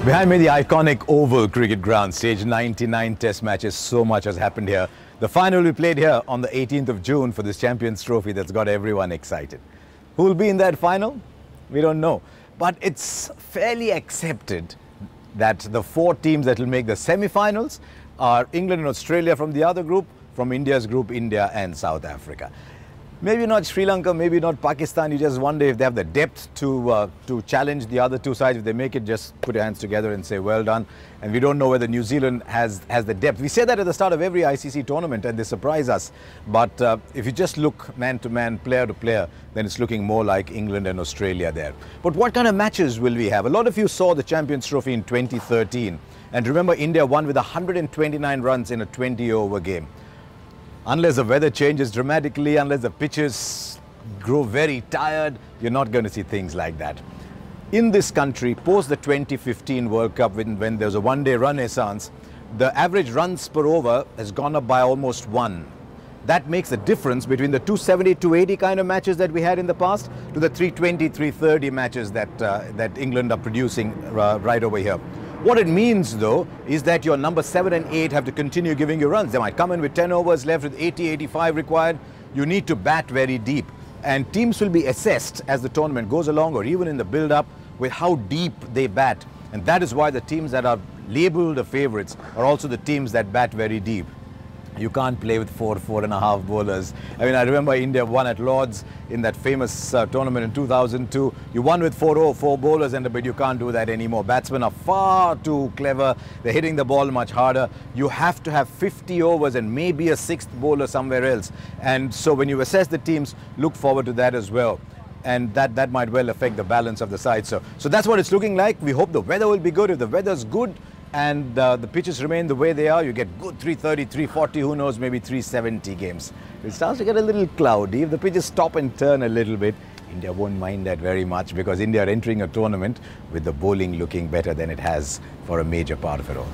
Behind me, the iconic Oval Cricket Ground, stage 99 test matches. So much has happened here. The final will be played here on the 18th of June for this Champions Trophy that's got everyone excited. Who will be in that final? We don't know. But it's fairly accepted that the four teams that will make the semi-finals are England and Australia from the other group, from India's group, India and South Africa. Maybe not Sri Lanka, maybe not Pakistan. You just wonder if they have the depth to challenge the other two sides. If they make it, just put your hands together and say, well done. And we don't know whether New Zealand has the depth. We say that at the start of every ICC tournament and they surprise us. But if you just look man to man, player to player, then it's looking more like England and Australia there. But what kind of matches will we have? A lot of you saw the Champions Trophy in 2013. And remember, India won with 129 runs in a 20-over game. Unless the weather changes dramatically, unless the pitches grow very tired, you're not going to see things like that. In this country, post the 2015 World Cup, when there was a one-day renaissance, the average runs per over has gone up by almost one. That makes the difference between the 270, 280 kind of matches that we had in the past to the 320, 330 matches that England are producing right over here. What it means, though, is that your number 7 and 8 have to continue giving you runs. They might come in with 10 overs left with 80, 85 required. You need to bat very deep. And teams will be assessed as the tournament goes along or even in the build-up with how deep they bat. And that is why the teams that are labelled the favourites are also the teams that bat very deep. You can't play with 4.5 bowlers. I mean, I remember India won at Lord's in that famous tournament in 2002. You won with 4 bowlers, but you can't do that anymore. Batsmen are far too clever. They're hitting the ball much harder. You have to have 50 overs and maybe a 6th bowler somewhere else. And so when you assess the teams, look forward to that as well. And that might well affect the balance of the side. So that's what it's looking like. We hope the weather will be good. If the weather's good, and the pitches remain the way they are, you get good 330, 340, who knows, maybe 370 games. It starts to get a little cloudy. If the pitches stop and turn a little bit, India won't mind that very much because India are entering a tournament with the bowling looking better than it has for a major part of it all.